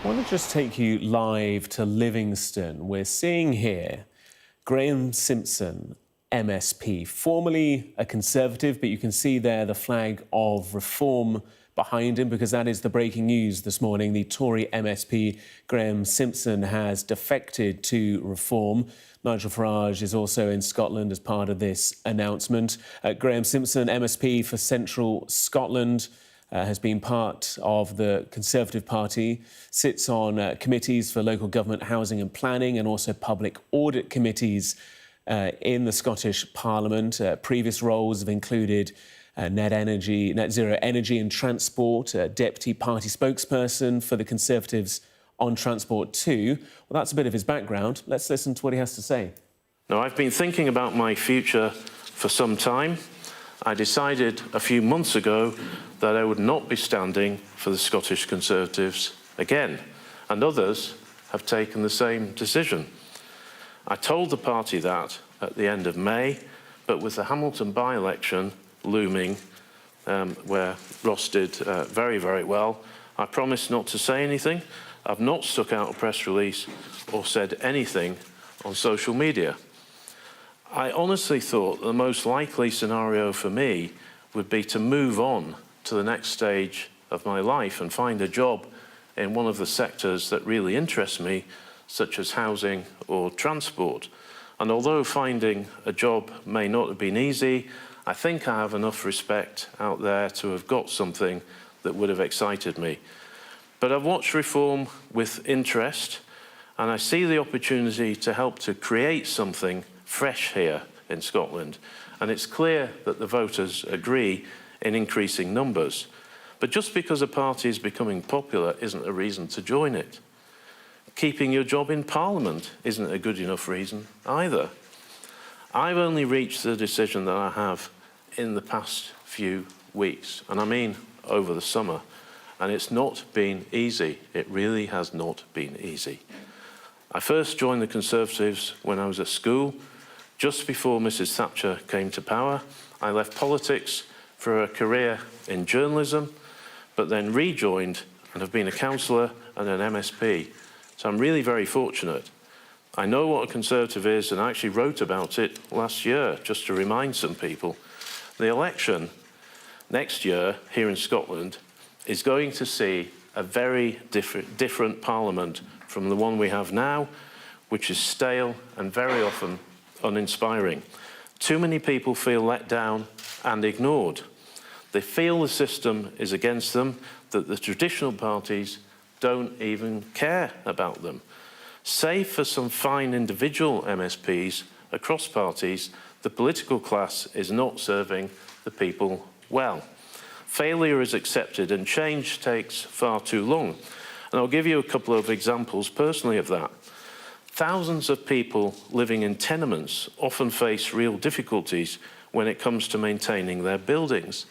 I want to just take you live to Livingston. We're seeing here Graham Simpson, MSP, formerly a Conservative, but you can see there the flag of Reform behind him because that is the breaking news this morning. The Tory MSP, Graham Simpson, has defected to Reform. Nigel Farage is also in Scotland as part of this announcement. Graham Simpson, MSP for Central Scotland, has been part of the Conservative Party, sits on committees for local government, housing and planning, and also public audit committees in the Scottish Parliament. Previous roles have included net zero energy and transport, deputy party spokesperson for the Conservatives on transport too. Well, that's a bit of his background. Let's listen to what he has to say. Now, I've been thinking about my future for some time. I decided a few months ago that I would not be standing for the Scottish Conservatives again, and others have taken the same decision. I told the party that at the end of May, but with the Hamilton by-election looming, where Ross did very, very well, I promised not to say anything. I've not stuck out a press release or said anything on social media. I honestly thought the most likely scenario for me would be to move on to the next stage of my life and find a job in one of the sectors that really interest me, such as housing or transport. And although finding a job may not have been easy, I think I have enough respect out there to have got something that would have excited me. But I've watched Reform with interest, and I see the opportunity to help to create something fresh here in Scotland, and it's clear that the voters agree in increasing numbers. But just because a party is becoming popular isn't a reason to join it. Keeping your job in Parliament isn't a good enough reason either. I've only reached the decision that I have in the past few weeks, and I mean over the summer, and it's not been easy. It really has not been easy. I first joined the Conservatives when I was at school. Just before Mrs. Thatcher came to power, I left politics for a career in journalism, but then rejoined and have been a councillor and an MSP. So I'm really very fortunate. I know what a Conservative is, and I actually wrote about it last year, just to remind some people. The election next year here in Scotland is going to see a very different Parliament from the one we have now, which is stale and very often uninspiring. Too many people feel let down and ignored. They feel the system is against them, that the traditional parties don't even care about them. Save for some fine individual MSPs across parties, the political class is not serving the people well. Failure is accepted and change takes far too long. And I'll give you a couple of examples personally of that. Thousands of people living in tenements often face real difficulties when it comes to maintaining their buildings.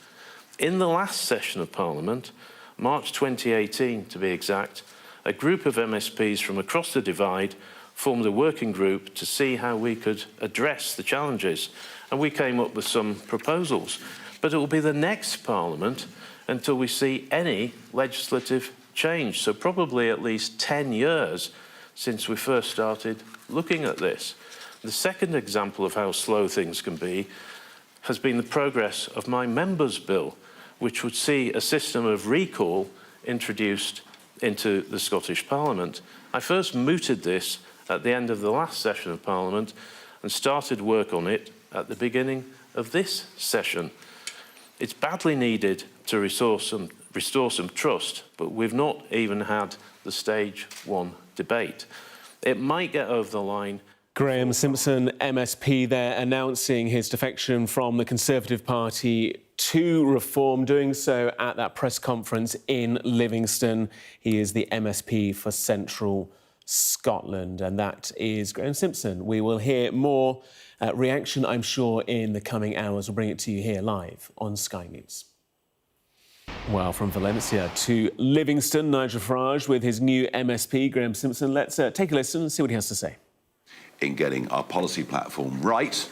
In the last session of Parliament, March 2018 to be exact, a group of MSPs from across the divide formed a working group to see how we could address the challenges, and we came up with some proposals. But it will be the next Parliament until we see any legislative change, so probably at least 10 years since we first started looking at this. The second example of how slow things can be has been the progress of my members' bill, which would see a system of recall introduced into the Scottish Parliament. I first mooted this at the end of the last session of Parliament and started work on it at the beginning of this session. It's badly needed to restore some trust, but we've not even had the stage one debate. It might get over the line. Graham Simpson, MSP, there announcing his defection from the Conservative Party to Reform, doing so at that press conference in Livingston. He is the MSP for Central Scotland, and that is Graham Simpson. We will hear more reaction, I'm sure, in the coming hours. We'll bring it to you here live on Sky News. Well, from Valencia to Livingston, Nigel Farage with his new MSP, Graham Simpson. Let's take a listen and see what he has to say. In getting our policy platform right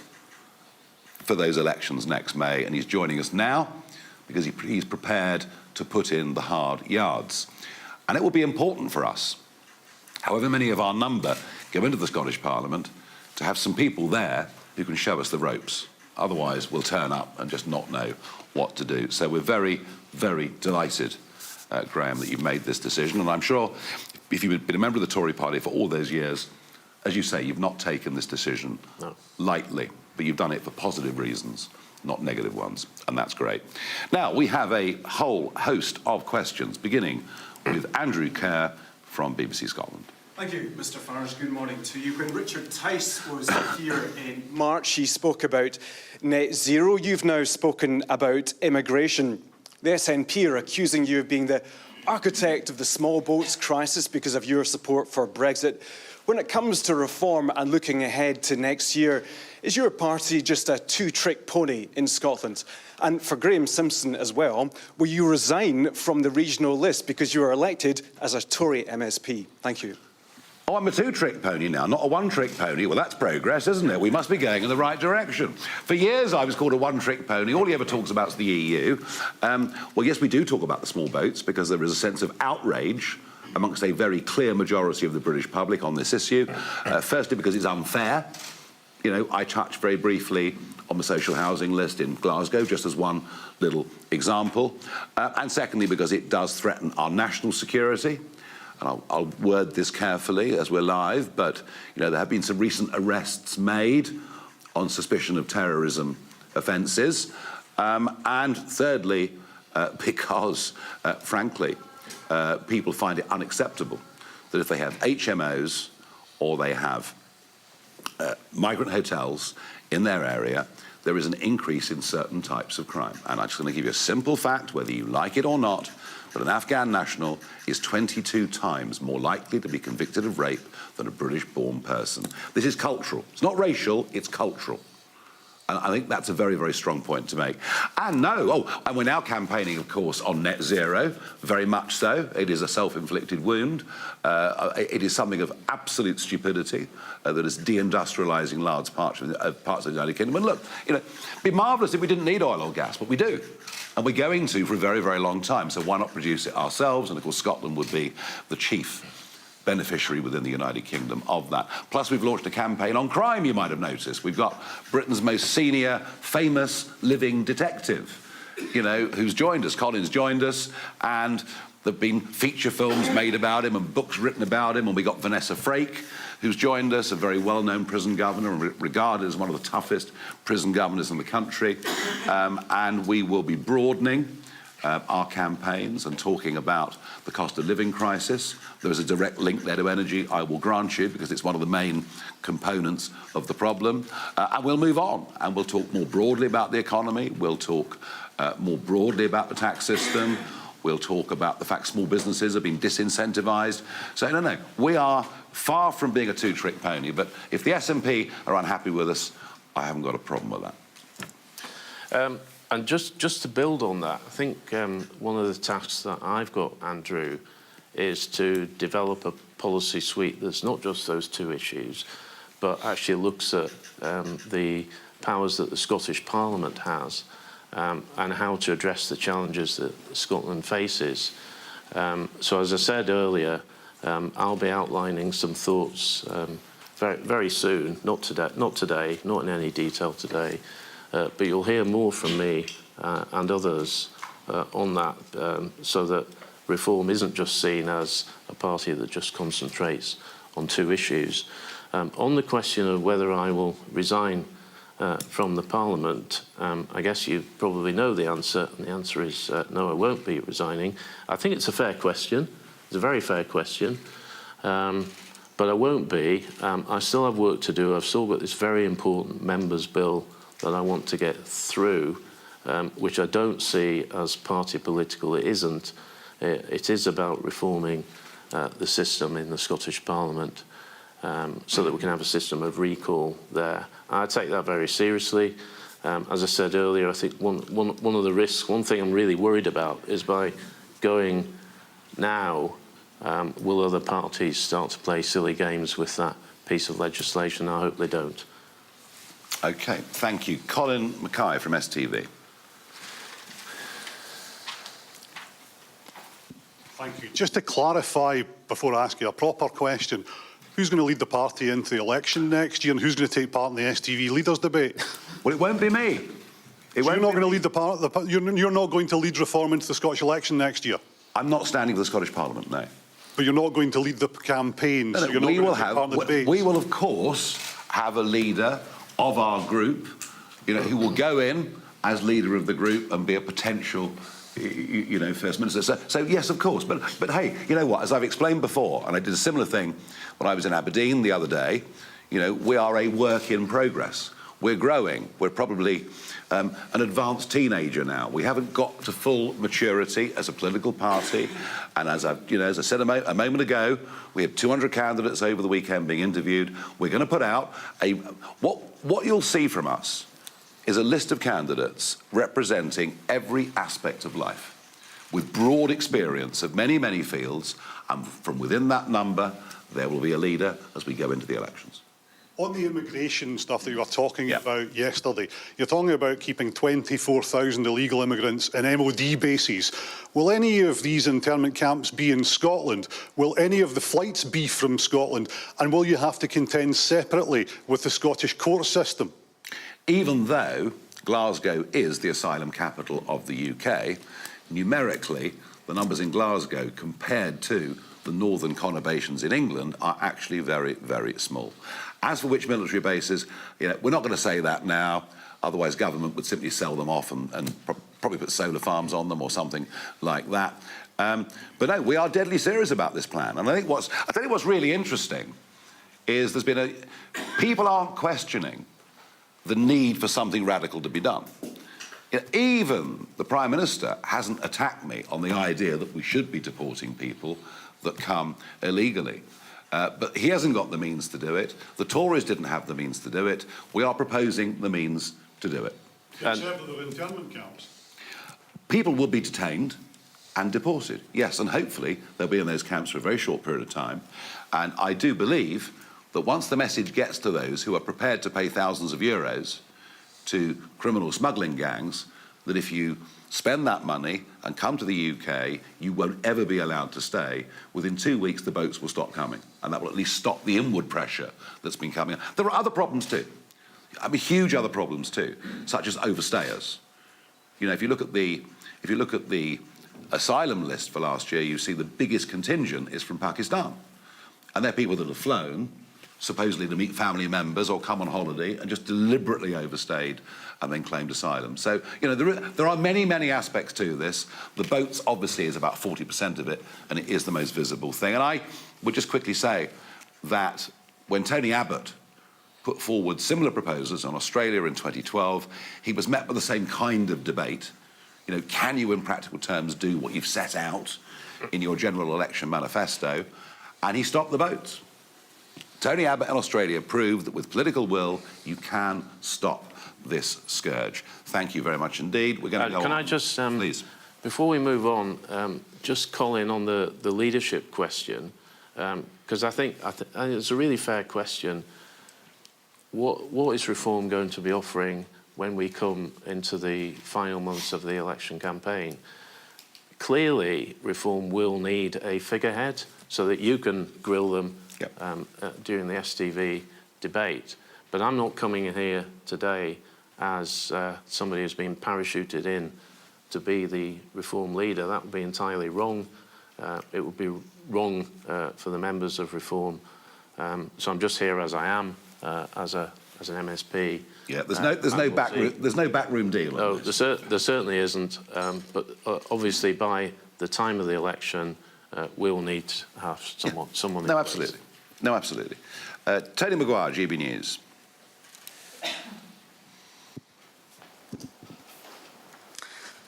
for those elections next May, and he's joining us now because he's prepared to put in the hard yards. And it will be important for us, however many of our number go into the Scottish Parliament, to have some people there who can show us the ropes. Otherwise, we'll turn up and just not know what to do. So we're very, very delighted, Graham, that you've made this decision. And I'm sure if you've been a member of the Tory party for all those years, as you say, you've not taken this decision lightly, but you've done it for positive reasons, not negative ones, and that's great. Now, we have a whole host of questions, beginning with Andrew Kerr from BBC Scotland. Thank you, Mr Farage. Good morning to you. When Richard Tice was here in March, he spoke about net zero. You've now spoken about immigration. The SNP are accusing you of being the architect of the small boats crisis because of your support for Brexit. When it comes to reform and looking ahead to next year, is your party just a two-trick pony in Scotland? And for Graham Simpson as well, will you resign from the regional list because you were elected as a Tory MSP? Thank you. Oh, I'm a two-trick pony now, not a one-trick pony. Well, that's progress, isn't it? We must be going in the right direction. For years, I was called a one-trick pony. All he ever talks about is the EU. Well, yes, we do talk about the small boats because there is a sense of outrage amongst a very clear majority of the British public on this issue. Firstly, because it's unfair. You know, I touched very briefly on the social housing list in Glasgow, just as one little example. And secondly, because it does threaten our national security. And I'll word this carefully as we're live, but you know, there have been some recent arrests made on suspicion of terrorism offences. And thirdly, because, frankly, people find it unacceptable that if they have HMOs or they have migrant hotels in their area, there is an increase in certain types of crime. And I'm just going to give you a simple fact, whether you like it or not, that an Afghan national is 22 times more likely to be convicted of rape than a British-born person. This is cultural. It's not racial, it's cultural. And I think that's a very, very strong point to make. And and we're now campaigning, of course, on net zero, very much so. It is a self-inflicted wound. It is something of absolute stupidity that is deindustrialising large parts of the United Kingdom. And look, you know, it'd be marvellous if we didn't need oil or gas, but we do. And we're going to for a very, very long time. So why not produce it ourselves? And, of course, Scotland would be the chief beneficiary within the United Kingdom of that. Plus, we've launched a campaign on crime, you might have noticed. We've got Britain's most senior, famous living detective, you know, who's joined us. Colin's joined us, and there have been feature films made about him and books written about him, and we got Vanessa Frake, who's joined us, a very well-known prison governor and regarded as one of the toughest prison governors in the country. And we will be broadening our campaigns and talking about the cost of living crisis. There is a direct link there to energy, I will grant you, because it's one of the main components of the problem. And we'll move on, and we'll talk more broadly about the economy. We'll talk more broadly about the tax system. We'll talk about the fact small businesses have been disincentivised. So, no, we are far from being a two-trick pony. But if the SNP are unhappy with us, I haven't got a problem with that. And just to build on that, I think one of the tasks that I've got, Andrew, is to develop a policy suite that's not just those two issues, but actually looks at the powers that the Scottish Parliament has and how to address the challenges that Scotland faces. So as I said earlier, I'll be outlining some thoughts very, very soon, not today, not in any detail today, but you'll hear more from me and others on that, so that Reform isn't just seen as a party that just concentrates on two issues. On the question of whether I will resign from the Parliament, I guess you probably know the answer, and the answer is no, I won't be resigning. I think it's a fair question. It's a very fair question. But I won't be. I still have work to do. I've still got this very important members' bill that I want to get through, which I don't see as party political. It isn't. It is about reforming the system in the Scottish Parliament so that we can have a system of recall there. I take that very seriously. As I said earlier, I think one of the risks, one thing I'm really worried about is by going now, will other parties start to play silly games with that piece of legislation? I hope they don't. OK, thank you. Colin Mackay from STV. Thank you. Just to clarify, before I ask you a proper question, who's going to lead the party into the election next year, and who's going to take part in the STV leaders debate? Well, it won't be me. You're not going to lead you're not going to lead reform into the Scottish election next year? I'm not standing for the Scottish Parliament, no. But you're not going to lead the campaign, so you're not going to take part in the debates? We will, of course, have a leader of our group, who will go in as leader of the group and be a potential, First Minister. So yes, of course. But hey, you know what? As I've explained before, and I did a similar thing when I was in Aberdeen the other day, we are a work in progress. We're growing. We're probably an advanced teenager now. We haven't got to full maturity as a political party. And as I said a moment ago, we had 200 candidates over the weekend being interviewed. We're going to put out what you'll see from us is a list of candidates representing every aspect of life with broad experience of many, many fields. And from within that number, there will be a leader as we go into the elections. On the immigration stuff that you were talking about yesterday, you're talking about keeping 24,000 illegal immigrants in MOD bases. Will any of these internment camps be in Scotland? Will any of the flights be from Scotland? And will you have to contend separately with the Scottish court system? Even though Glasgow is the asylum capital of the UK, numerically, the numbers in Glasgow compared to the northern conurbations in England are actually very, very small. As for which military bases, we're not going to say that now, otherwise government would simply sell them off and probably put solar farms on them or something like that. But no, we are deadly serious about this plan. And I tell you what's really interesting is people aren't questioning the need for something radical to be done. Even the Prime Minister hasn't attacked me on the idea that we should be deporting people that come illegally. But he hasn't got the means to do it. The Tories didn't have the means to do it. We are proposing the means to do it. Except for the internment camps. People will be detained and deported, yes, and hopefully they'll be in those camps for a very short period of time. And I do believe that once the message gets to those who are prepared to pay thousands of euros to criminal smuggling gangs, that if you spend that money and come to the UK, you won't ever be allowed to stay. Within 2 weeks, the boats will stop coming, and that will at least stop the inward pressure that's been coming. There are other problems too. Huge other problems too, such as overstayers. If you look at the asylum list for last year, you see the biggest contingent is from Pakistan, and they're people that have flown supposedly to meet family members or come on holiday and just deliberately overstayed and then claimed asylum. So, there are many, many aspects to this. The boats, obviously, is about 40% of it, and it is the most visible thing. And I would just quickly say that when Tony Abbott put forward similar proposals on Australia in 2012, he was met with the same kind of debate. Can you, in practical terms, do what you've set out in your general election manifesto? And he stopped the boats. Tony Abbott in Australia proved that with political will, you can stop this scourge. Thank you very much indeed. We're going to go on. Can I just, please, before we move on, just call in on the leadership question, because I think it's a really fair question. What is Reform going to be offering when we come into the final months of the election campaign? Clearly, Reform will need a figurehead so that you can grill them during the STV debate. But I'm not coming in here today as somebody who's been parachuted in to be the Reform leader. That would be entirely wrong. It would be wrong for the members of Reform. So I'm just here as I am, as an MSP. Yeah, there's no backroom deal. No, there certainly isn't. But obviously, by the time of the election, we'll need to have someone. No, absolutely. No, absolutely. Tony Maguire, GB News.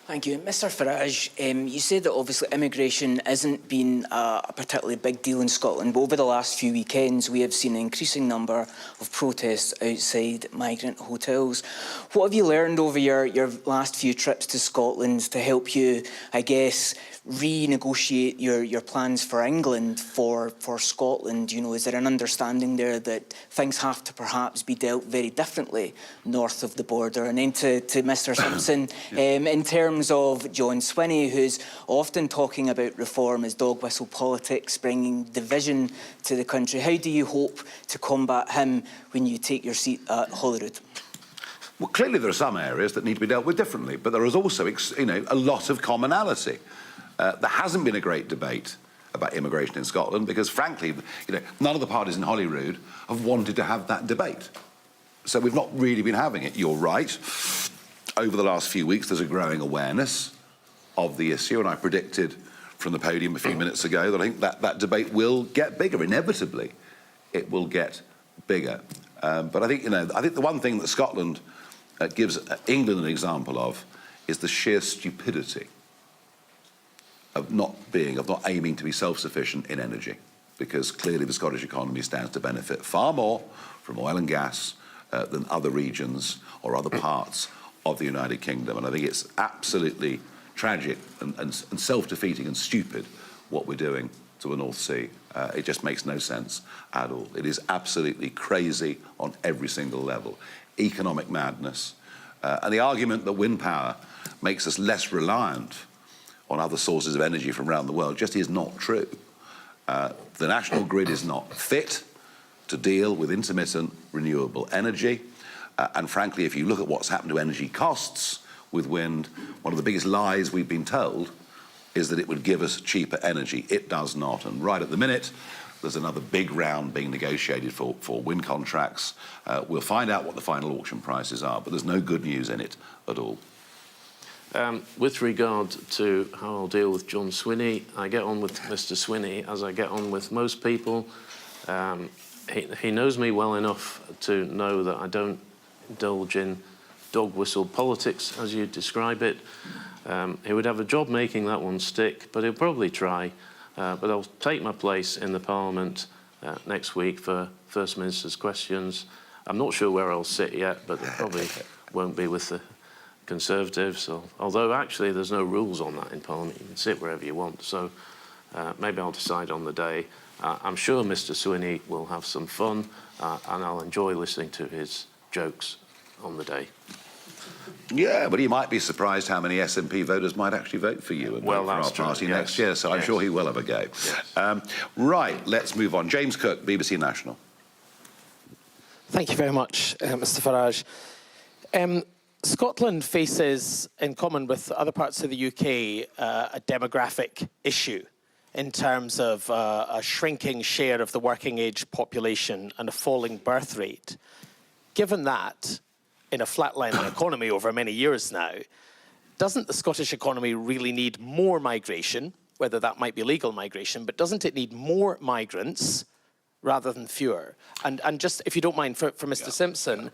Thank you. Mr Farage, you said that obviously immigration hasn't been a particularly big deal in Scotland, but over the last few weekends we have seen an increasing number of protests outside migrant hotels. What have you learned over your last few trips to Scotland to help you, I guess, renegotiate your plans for England for Scotland? Is there an understanding there that things have to perhaps be dealt very differently north of the border? And then to Mr Simpson, in terms terms of John Swinney, who's often talking about reform as dog whistle politics, bringing division to the country. How do you hope to combat him when you take your seat at Holyrood? Well, clearly there are some areas that need to be dealt with differently, but there is also, a lot of commonality. There hasn't been a great debate about immigration in Scotland because, frankly, none of the parties in Holyrood have wanted to have that debate. So we've not really been having it. You're right. Over the last few weeks, there's a growing awareness of the issue, and I predicted from the podium a few minutes ago that I think that debate will get bigger. Inevitably, it will get bigger. But I think, I think the one thing that Scotland gives England an example of is the sheer stupidity of not aiming to be self-sufficient in energy, because clearly the Scottish economy stands to benefit far more from oil and gas than other regions or other parts of the United Kingdom. And I think it's absolutely tragic and self-defeating and stupid what we're doing to the North Sea. It just makes no sense at all. It is absolutely crazy on every single level. Economic madness. And the argument that wind power makes us less reliant on other sources of energy from around the world just is not true. The national grid is not fit to deal with intermittent renewable energy. And frankly, if you look at what's happened to energy costs with wind, one of the biggest lies we've been told is that it would give us cheaper energy. It does not. And right at the minute, there's another big round being negotiated for wind contracts. We'll find out what the final auction prices are, but there's no good news in it at all. With regard to how I'll deal with John Swinney, I get on with Mr. Swinney as I get on with most people. He knows me well enough to know that I don't indulge in dog whistle politics, as you describe it. He would have a job making that one stick, but he'll probably try. But I'll take my place in the Parliament next week for First Minister's questions. I'm not sure where I'll sit yet, but it probably won't be with the Conservatives, although actually there's no rules on that in Parliament. You can sit wherever you want, so maybe I'll decide on the day. I'm sure Mr. Swinney will have some fun, and I'll enjoy listening to his jokes on the day. Yeah, but he might be surprised how many SNP voters might actually vote for you and vote for our party next year, so I'm sure he will have a go. Yes. Right, let's move on. James Cook, BBC National. Thank you very much, Mr. Farage. Scotland faces, in common with other parts of the UK, a demographic issue in terms of a shrinking share of the working age population and a falling birth rate. Given that, in a flatlining economy over many years now, doesn't the Scottish economy really need more migration, whether that might be legal migration, but doesn't it need more migrants rather than fewer? And just, if you don't mind, for Mr. Simpson,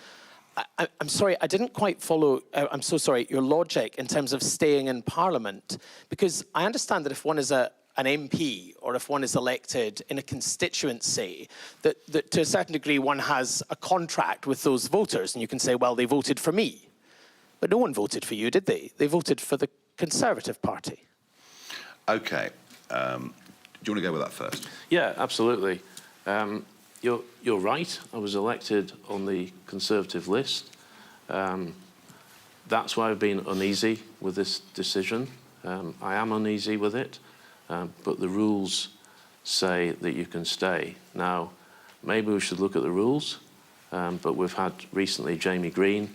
I'm sorry, I didn't quite follow, I'm so sorry, your logic in terms of staying in Parliament, because I understand that if one is an MP or if one is elected in a constituency, that to a certain degree one has a contract with those voters, and you can say, well, they voted for me. But no one voted for you, did they? They voted for the Conservative Party. OK. Do you want to go with that first? Yeah, absolutely. You're right. I was elected on the Conservative list. That's why I've been uneasy with this decision. I am uneasy with it, but the rules say that you can stay. Now, maybe we should look at the rules, but we've had recently Jamie Green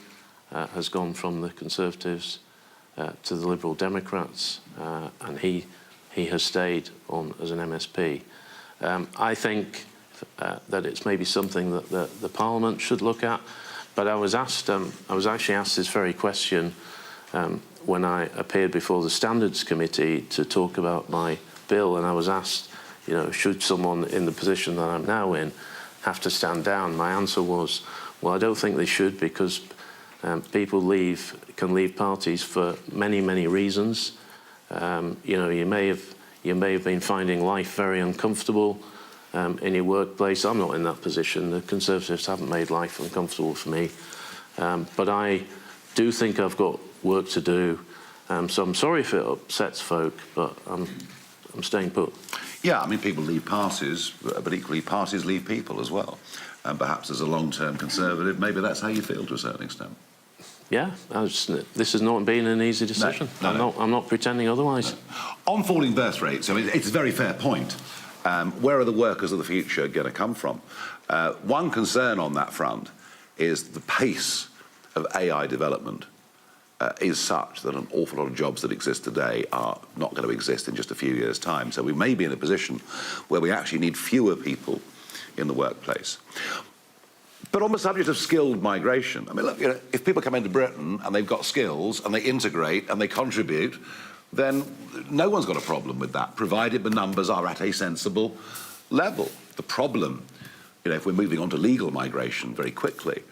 has gone from the Conservatives to the Liberal Democrats, and he has stayed on as an MSP. I think that it's maybe something that the Parliament should look at. But I was actually asked this very question when I appeared before the Standards Committee to talk about my bill, and I was asked, should someone in the position that I'm now in have to stand down? My answer was, well, I don't think they should, because people can leave parties for many, many reasons. You may have been finding life very uncomfortable in your workplace. I'm not in that position. The Conservatives haven't made life uncomfortable for me. But I do think I've got work to do. So I'm sorry if it upsets folk, but I'm staying put. Yeah, I mean, people leave parties, but equally parties leave people as well. And perhaps as a long-term Conservative, maybe that's how you feel to a certain extent. Yeah, this has not been an easy decision. No. I'm not pretending otherwise. No. On falling birth rates, I mean, it's a very fair point. Where are the workers of the future going to come from? One concern on that front is the pace of AI development is such that an awful lot of jobs that exist today are not going to exist in just a few years' time. So we may be in a position where we actually need fewer people in the workplace. But on the subject of skilled migration, I mean, look, if people come into Britain and they've got skills and they integrate and they contribute, then no one's got a problem with that, provided the numbers are at a sensible level. The problem, if we're moving on to legal migration very quickly,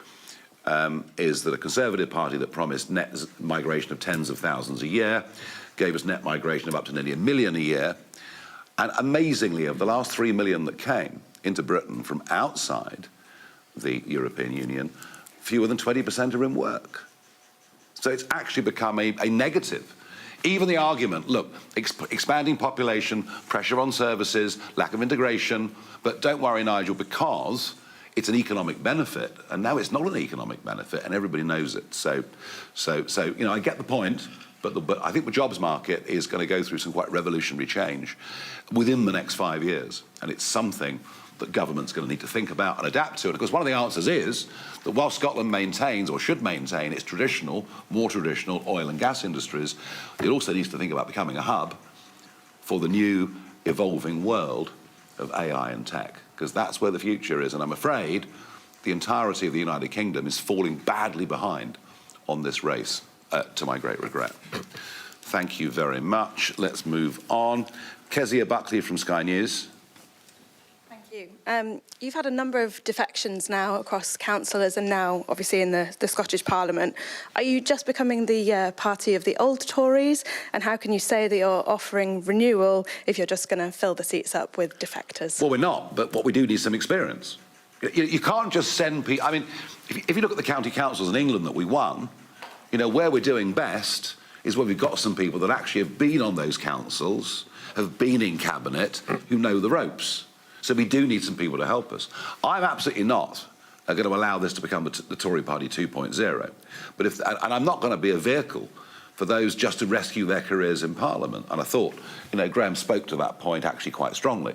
is that a Conservative Party that promised net migration of tens of thousands a year gave us net migration of up to nearly 1 million a year. And amazingly, of the last 3 million that came into Britain from outside the European Union, fewer than 20% are in work. So it's actually become a negative. Even the argument, look, expanding population, pressure on services, lack of integration, but don't worry, Nigel, because it's an economic benefit, and now it's not an economic benefit, and everybody knows it. So I get the point, but I think the jobs market is going to go through some quite revolutionary change within the next 5 years, and it's something that government's going to need to think about and adapt to. And of course, one of the answers is that while Scotland maintains, or should maintain, its more traditional oil and gas industries, it also needs to think about becoming a hub for the new evolving world of AI and tech, because that's where the future is. And I'm afraid the entirety of the United Kingdom is falling badly behind on this race, to my great regret. Thank you very much. Let's move on. Kezia Buckley from Sky News. You've had a number of defections now across councillors and now obviously in the Scottish Parliament. Are you just becoming the party of the old Tories? And how can you say that you're offering renewal if you're just going to fill the seats up with defectors? Well, we're not, but what we do need some experience. You can't just send people... I mean, if you look at the county councils in England that we won, where we're doing best is where we've got some people that actually have been on those councils, have been in cabinet, who know the ropes. So we do need some people to help us. I'm absolutely not going to allow this to become the Tory Party 2.0. But and I'm not going to be a vehicle for those just to rescue their careers in Parliament. And I thought, Graham spoke to that point actually quite strongly.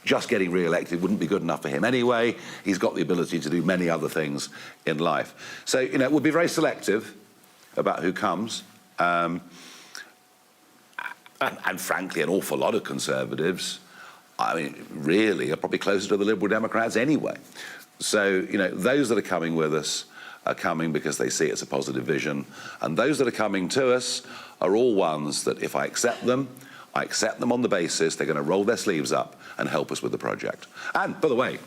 Just getting re-elected wouldn't be good enough for him anyway. He's got the ability to do many other things in life. So, we'll be very selective about who comes. And frankly, an awful lot of Conservatives, I mean, really, are probably closer to the Liberal Democrats anyway. So, those that are coming with us are coming because they see it's a positive vision. And those that are coming to us are all ones that if I accept them on the basis they're going to roll their sleeves up and help us with the project. And, by the way,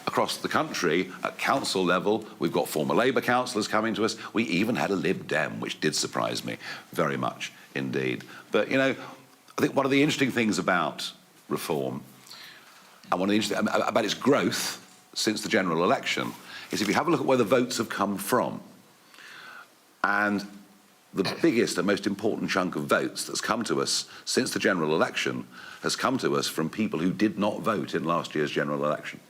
across the country, at council level, we've got former Labour councillors coming to us. We even had a Lib Dem, which did surprise me very much indeed. But, I think one of the interesting things about reform, and one of the interesting about its growth since the general election, is if you have a look at where the votes have come from, and the biggest and most important chunk of votes that's come to us since the general election has come to us from people who did not vote in last year's general election.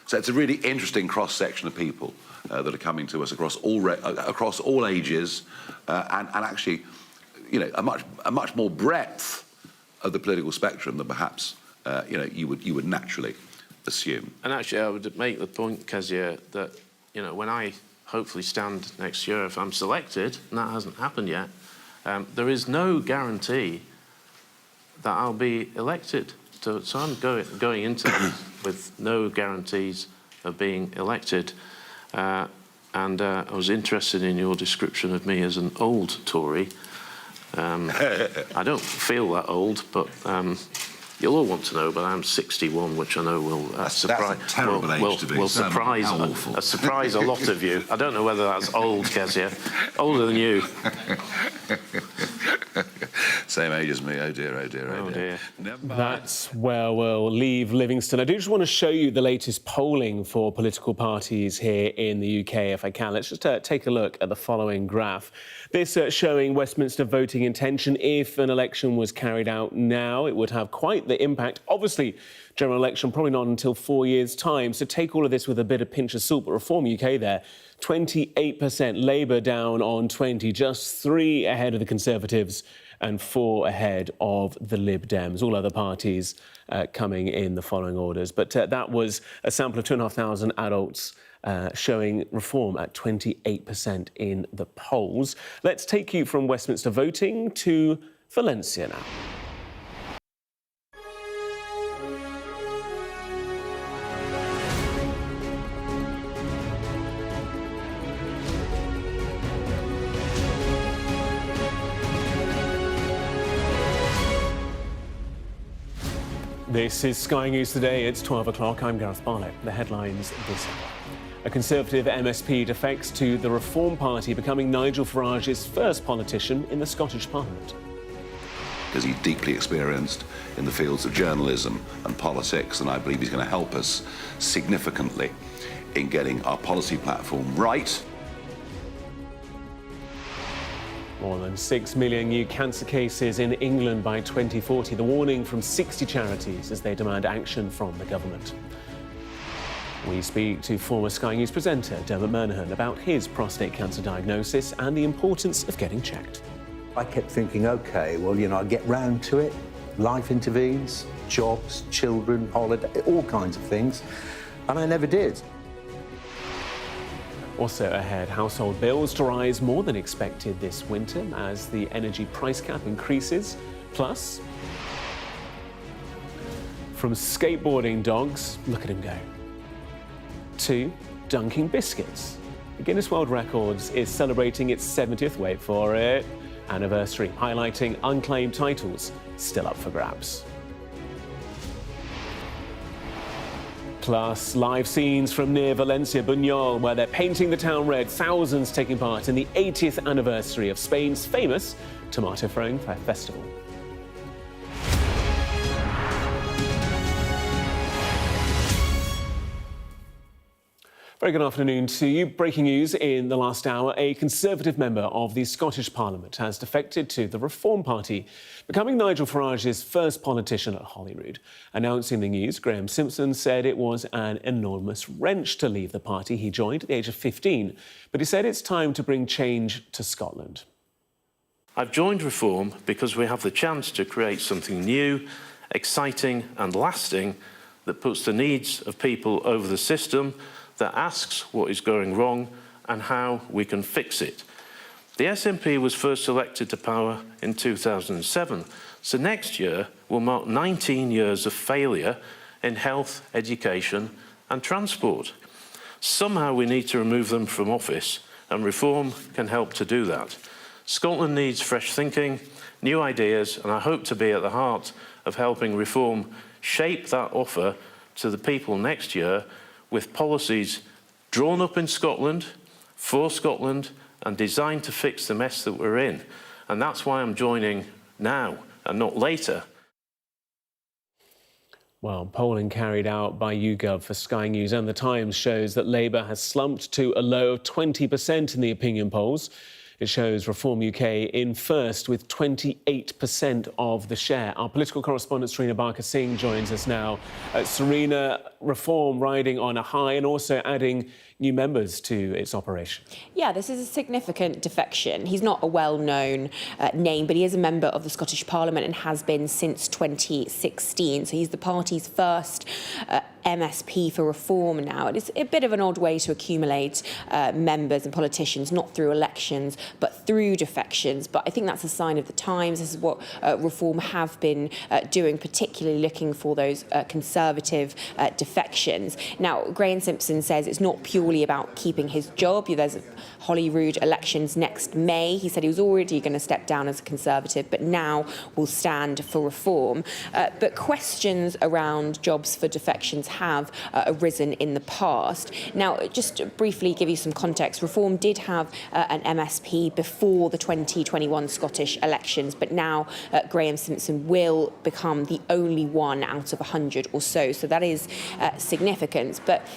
So it's a really interesting cross-section of people that are coming to us across all ages, and actually, a much more breadth of the political spectrum than perhaps you would naturally assume. And actually, I would make the point, Kezia, that when I hopefully stand next year, if I'm selected, and that hasn't happened yet, there is no guarantee that I'll be elected. So I'm going into this with no guarantees of being elected. And I was interested in your description of me as an old Tory. I don't feel that old, but you'll all want to know, but I'm 61, which I know will surprise. That's a terrible age to be. Will surprise a lot of you. I don't know whether that's old, Kezia. Older than you. Same age as me. Oh dear, oh dear, oh dear. That's where we'll leave Livingston. I do just want to show you the latest polling for political parties here in the UK, if I can. Let's just take a look at the following graph. This showing Westminster voting intention. If an election was carried out now, it would have quite the impact. Obviously, general election probably not until 4 years' time. So take all of this with a bit of pinch of salt. But Reform UK there, 28%. Labour down on 20, just 3 ahead of the Conservatives and 4 ahead of the Lib Dems. All other parties coming in the following orders. But that was a sample of 2,500 adults showing Reform at 28% in the polls. Let's take you from Westminster voting to Valencia now. This is Sky News Today. It's 12 o'clock. I'm Gareth Barnett. The headlines this hour. A Conservative MSP defects to the Reform Party, becoming Nigel Farage's first politician in the Scottish Parliament. Because he's deeply experienced in the fields of journalism and politics, and I believe he's going to help us significantly in getting our policy platform right. More than 6 million new cancer cases in England by 2040. The warning from 60 charities as they demand action from the government. We speak to former Sky News presenter Dermot Murnahan about his prostate cancer diagnosis and the importance of getting checked. I kept thinking, OK, well, you know, I get round to it. Life intervenes, jobs, children, holiday, all kinds of things. And I never did. Also ahead, household bills to rise more than expected this winter as the energy price cap increases. Plus, from skateboarding dogs, look at him go, to dunking biscuits. The Guinness World Records is celebrating its 70th, wait for it, anniversary, highlighting unclaimed titles still up for grabs. Plus, live scenes from near Valencia, Buñol, where they're painting the town red. Thousands taking part in the 80th anniversary of Spain's famous tomato throwing festival. Very good afternoon to you. Breaking news in the last hour. A Conservative member of the Scottish Parliament has defected to the Reform Party, becoming Nigel Farage's first politician at Holyrood. Announcing the news, Graham Simpson said it was an enormous wrench to leave the party he joined at the age of 15, but he said it's time to bring change to Scotland. I've joined Reform because we have the chance to create something new, exciting and lasting that puts the needs of people over the system, that asks what is going wrong and how we can fix it. The SNP was first elected to power in 2007, so next year will mark 19 years of failure in health, education and transport. Somehow we need to remove them from office, and Reform can help to do that. Scotland needs fresh thinking, new ideas, and I hope to be at the heart of helping Reform shape that offer to the people next year with policies drawn up in Scotland, for Scotland, and designed to fix the mess that we're in. And that's why I'm joining now and not later. Well, polling carried out by YouGov for Sky News and The Times shows that Labour has slumped to a low of 20% in the opinion polls. It shows Reform UK in first with 28% of the share. Our political correspondent Serena Barker-Singh joins us now. Serena, Reform riding on a high and also adding new members to its operation. Yeah, this is a significant defection. He's not a well-known name, but he is a member of the Scottish Parliament and has been since 2016. So he's the party's first MSP for Reform now. It's a bit of an odd way to accumulate members and politicians, not through elections, but through defections. But I think that's a sign of the times. This is what Reform have been doing, particularly looking for those Conservative defections. Now, Graham Simpson says it's not purely about keeping his job. There's Holyrood elections next May. He said he was already going to step down as a Conservative, but now will stand for Reform. But questions around jobs for defections have arisen in the past. Now, just to briefly give you some context, Reform did have an MSP before the 2021 Scottish elections, but now Graham Simpson will become the only one out of 100 or so. So that is significant. But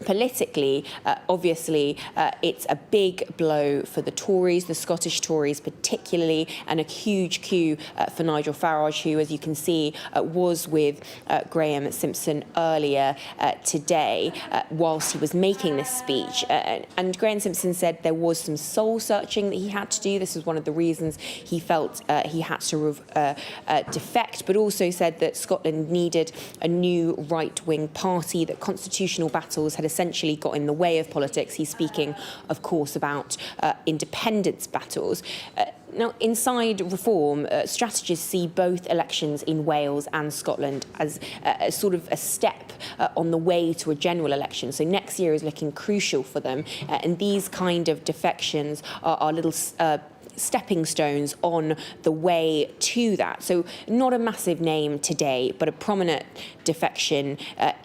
politically, obviously, it's a big blow for the Tories, the Scottish Tories particularly, and a huge coup for Nigel Farage, who, as you can see, was with Graham Simpson earlier today whilst he was making this speech. And Graham Simpson said there was some soul-searching that he had to do. This was one of the reasons he felt he had to defect, but also said that Scotland needed a new right-wing party, that constitutional battles had essentially got in the way of politics. He's speaking, of course, about independence battles. Now, inside Reform, strategists see both elections in Wales and Scotland as sort of a step on the way to a general election. So next year is looking crucial for them. And these kind of defections are little stepping stones on the way to that. So not a massive name today, but a prominent defection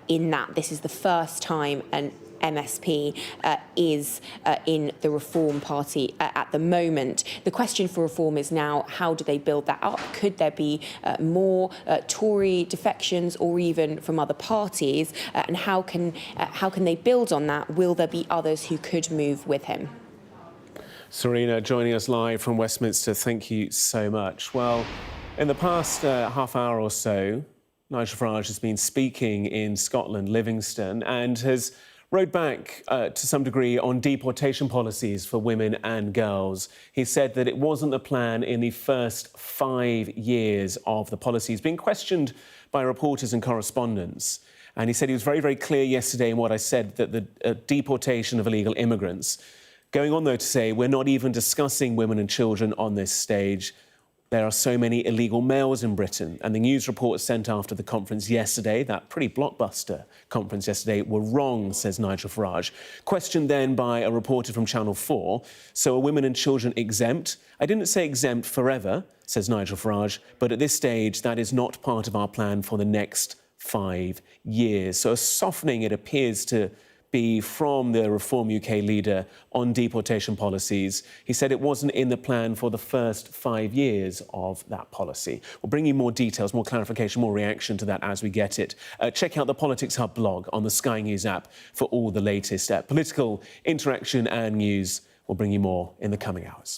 in that this is the first time an MSP is in the Reform Party at the moment. The question for Reform is now, how do they build that up? Could there be more Tory defections or even from other parties? And how can they build on that? Will there be others who could move with him? Serena joining us live from Westminster. Thank you so much. Well, in the past half hour or so, Nigel Farage has been speaking in Scotland, Livingston, and has rode back to some degree on deportation policies for women and girls. He said that it wasn't the plan in the first 5 years of the policy. He's been questioned by reporters and correspondents. And he said he was very, very clear yesterday in what I said, that the deportation of illegal immigrants. Going on, though, to say we're not even discussing women and children on this stage. There are so many illegal males in Britain. And the news reports sent after the conference yesterday, that pretty blockbuster conference yesterday, were wrong, says Nigel Farage. Questioned then by a reporter from Channel 4. So are women and children exempt? I didn't say exempt forever, says Nigel Farage, but at this stage, that is not part of our plan for the next 5 years. So a softening, it appears to be from the Reform UK leader on deportation policies. He said it wasn't in the plan for the first 5 years of that policy. We'll bring you more details, more clarification, more reaction to that as we get it. Check out the Politics Hub blog on the Sky News app for all the latest political interaction and news. We'll bring you more in the coming hours.